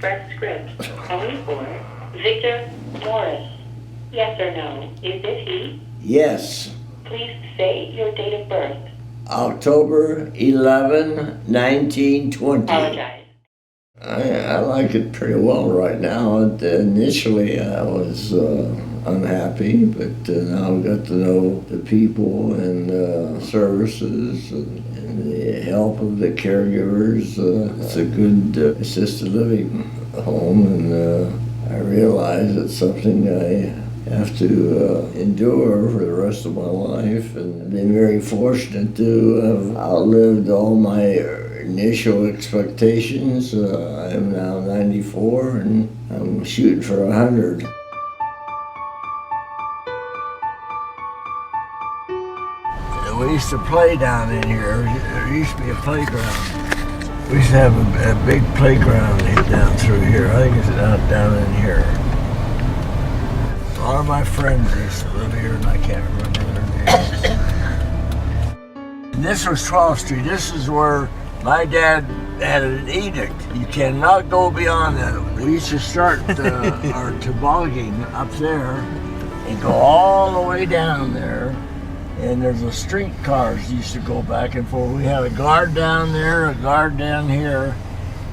express script only for Victor Morris. Yes or no? Is it he? Yes. Please say your date of birth. October 11, 1920. Apologize. I like it pretty well right now. Initially, I was unhappy, but now I've got to know the people and services and the help of the caregivers. It's a good assisted living home, and I realize it's something I have to endure for the rest of my life. And I've been very fortunate to have outlived all my initial expectations. I'm now 94 and I'm shooting for 100. We used to play down in here. There used to be a playground. We used to have a big playground down through here. I think it's down in here. A lot of my friends used to live here, and I can't remember their names. And this was 12th Street. This is where my dad had an edict. You cannot go beyond that. We used to start our tobogganing up there and go all the way down there. And there's a streetcars used to go back and forth. We had a guard down there, a guard down here,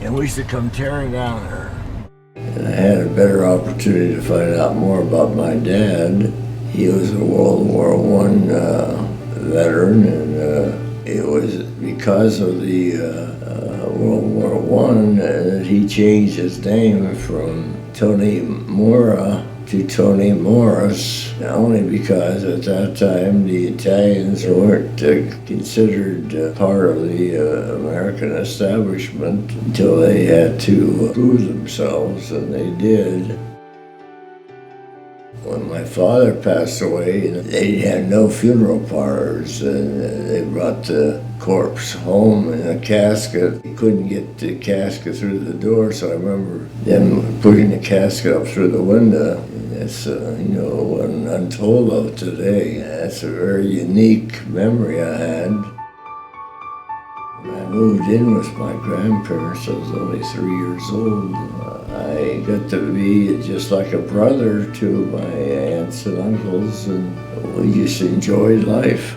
and we used to come tearing down there. And I had a better opportunity to find out more about my dad. He was a World War I veteran, and it was because of the World War I that he changed his name from Tony Mora to Tony Morris, only because at that time the Italians weren't considered part of the American establishment until they had to prove themselves, and they did. When my father passed away, they had no funeral parlors, and they brought the corpse home in a casket. You couldn't get the casket through the door, so I remember them putting the casket up through the window. It's one untold of today. That's a very unique memory I had. When I moved in with my grandparents, I was only 3 years old. I got to be just like a brother to my aunts and uncles, and we just enjoyed life.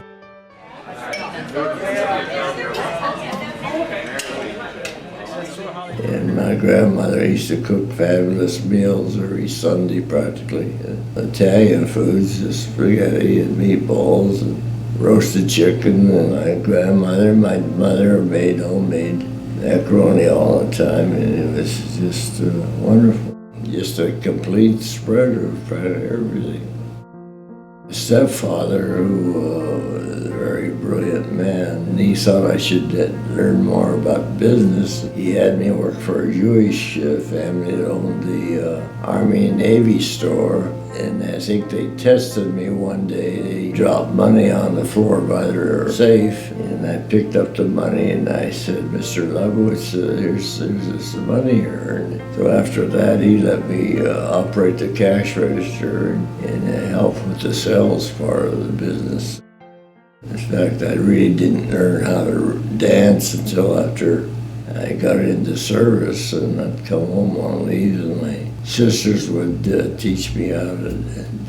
And my grandmother used to cook fabulous meals every Sunday practically. Italian foods, just spaghetti and meatballs and roasted chicken. And my mother made homemade macaroni all the time, and it was just wonderful. Just a complete spread of everything. A stepfather who was a very brilliant man, and he thought I should learn more about business. He had me work for a Jewish family that owned the Army and Navy store, and I think they tested me one day. They dropped money on the floor by their safe, and I picked up the money and I said, "Mr. Lebowitz, there's this money here." And so after that, he let me operate the cash register and help with the sales part of the business. In fact, I really didn't learn how to dance until after I got into service, and I'd come home on leave, and my sisters would teach me how to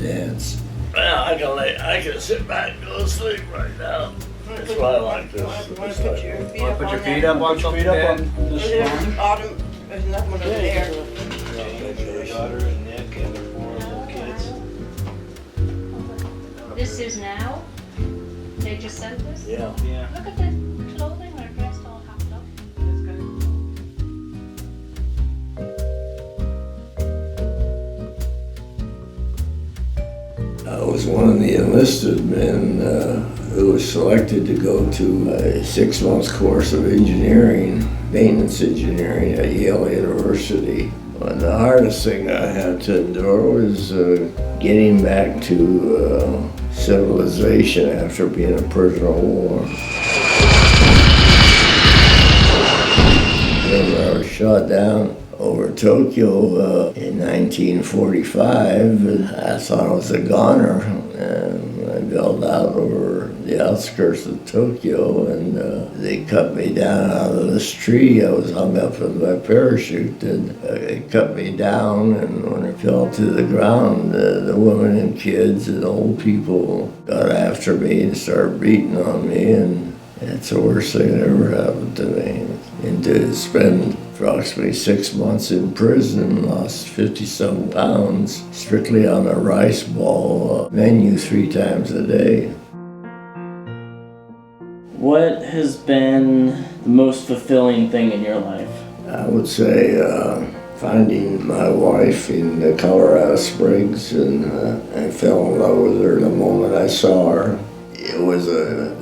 dance. Well, I can sit back and go to sleep right now. That's why I like this. Put your feet up on something. There's bottom, there's another one over there. Your daughter and Nick and their 4 little kids. This is now? They just sent this? Yeah. Yeah. Look at the clothing, they're dressed all hopped up. That's good. I was one of the enlisted men who was selected to go to a 6-month course of engineering, maintenance engineering at Yale University. And the hardest thing I had to endure was getting back to civilization after being a prisoner of war. When I was shot down over Tokyo in 1945, I thought I was a goner. And I bailed out over the outskirts of Tokyo, and they cut me down out of this tree. I was hung up with my parachute, and they cut me down, and when I fell to the ground, the women and kids and old people got after me and started beating on me, and it's the worst thing that ever happened to me. And to spend approximately 6 months in prison, lost 50-some pounds, strictly on a rice ball menu 3 times a day. What has been the most fulfilling thing in your life? I would say finding my wife in Colorado Springs, and I fell in love with her the moment I saw her. It was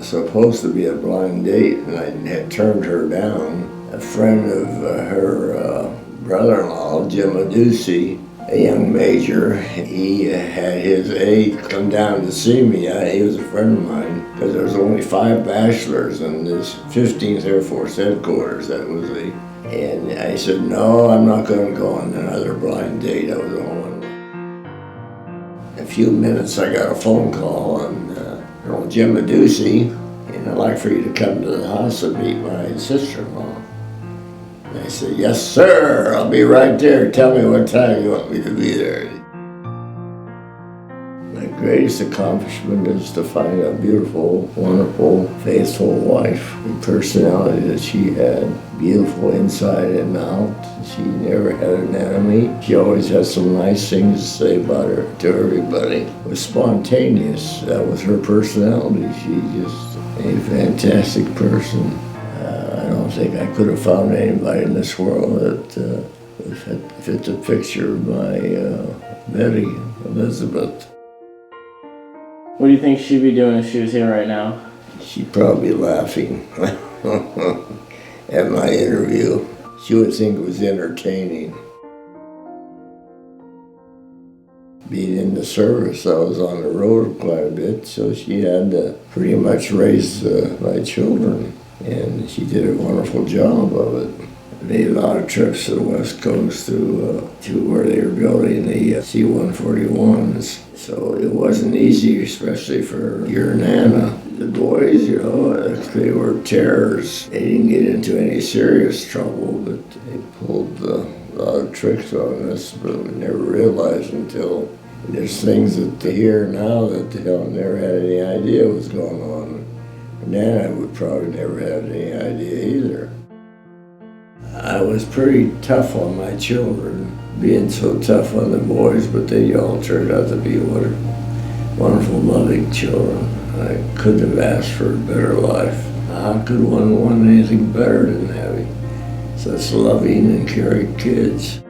supposed to be a blind date, and I had turned her down. A friend of her brother-in-law, Jim Aducey, a young major, he had his aide come down to see me. He was a friend of mine, because there was only 5 bachelors in this 15th Air Force headquarters. That was and I said, no, I'm not going to go on another blind date. I was on one. In a few minutes, I got a phone call, and Jim Aducey, and I'd like for you to come to the house and meet my sister-in-law. And I said, yes, sir, I'll be right there. Tell me what time you want me to be there. My greatest accomplishment is to find a beautiful, wonderful, faithful wife. The personality that she had, beautiful inside and out. She never had an enemy. She always had some nice things to say about her to everybody. It was spontaneous. That was her personality. She's just a fantastic person. I don't think I could have found anybody in this world that fit the picture of my Betty, Elizabeth. What do you think she'd be doing if she was here right now? She'd probably be laughing at my interview. She would think it was entertaining. Being in the service, I was on the road quite a bit, so she had to pretty much raise my children, and she did a wonderful job of it. I made a lot of trips to the West Coast to where they were building the C-141s. So it wasn't easy, especially for your Nana. The boys, they were terrors. They didn't get into any serious trouble, but they pulled a lot of tricks on us, but we never realized until there's things that they hear now that they never had any idea was going on. Nana would probably never have any idea either. I was pretty tough on my children, being so tough on the boys, but they all turned out to be wonderful, loving children. I couldn't have asked for a better life. How could one want anything better than having such loving and caring kids?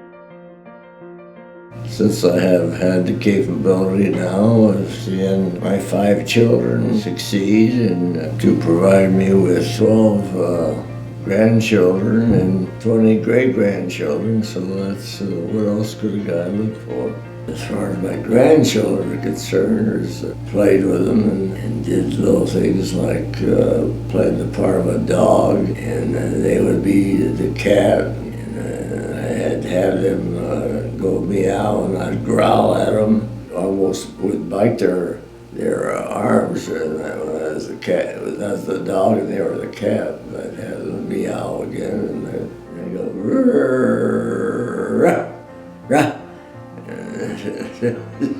Since I have had the capability now of seeing my 5 children succeed and to provide me with 12 grandchildren and 20 great-grandchildren, so that's what else could a guy look for? As far as my grandchildren are concerned, played with them and did little things like played the part of a dog, and they would be the cat, and I had to have them go meow, and I'd growl at them, almost would bite their arms, and when I was the cat, I was the dog and they were the cat, and I'd have them meow again, and they'd go rah, rah,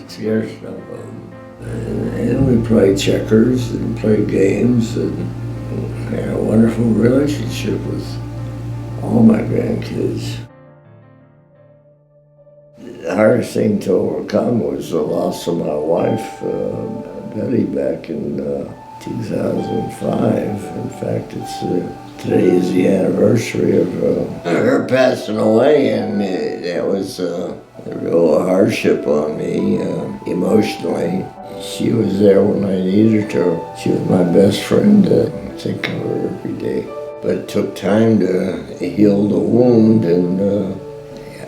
scare some of them. And we played checkers and played games, and had a wonderful relationship with all my grandkids. The hardest thing to overcome was the loss of my wife, Betty, back in 2005. In fact, today is the anniversary of her passing away, and that was a real hardship on me emotionally. She was there when I needed her. She was my best friend. I think of her every day. But it took time to heal the wound, and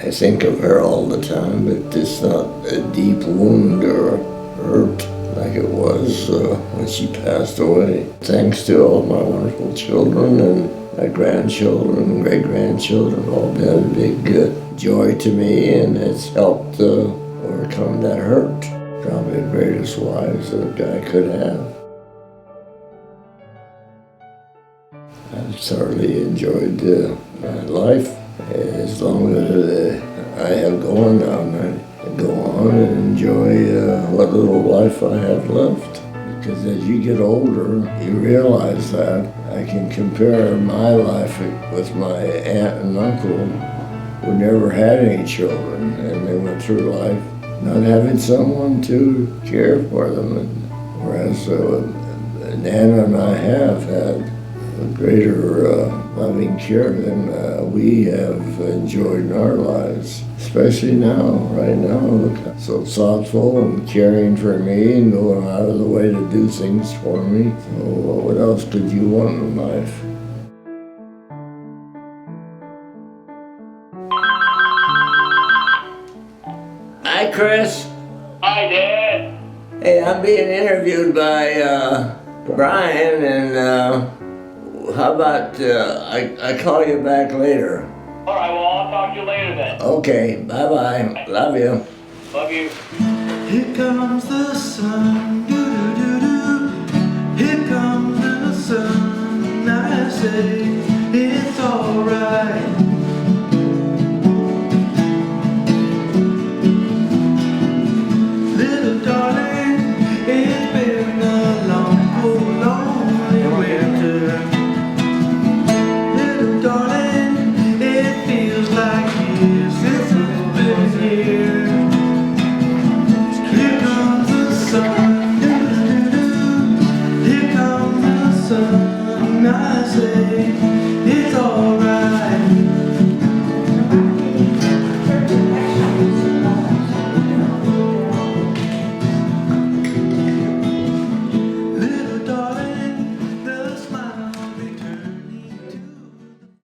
I think of her all the time, but it's not a deep wound or hurt like it was when she passed away. Thanks to all my wonderful children and my grandchildren and great-grandchildren, all been a big joy to me, and it's helped overcome that hurt. Probably the greatest wives that a guy could have. thoroughly enjoyed my life. As long as I have going, I'm going to go on and enjoy what little life I have left. Because as you get older, you realize that I can compare my life with my aunt and uncle who never had any children, and they went through life not having someone to care for them. And whereas Nana and I have had a greater loving care than we have enjoyed in our lives, especially now, right now. Look, so thoughtful and caring for me and going out of the way to do things for me. So what else could you want in life? Hi, Chris. Hi, Dad. Hey, I'm being interviewed by Brian, and how about I call you back later? All right, well, I'll talk to you later then. Okay, bye-bye. Love you. Love you. Here comes the sun, doo-doo-doo-doo. Here comes the sun, I say it's alright. Little darling, it's been a long, cold, lonely winter. Little darling, it feels like years since I've been here. Here comes the sun, doo-doo-doo-doo. Here comes the sun, I say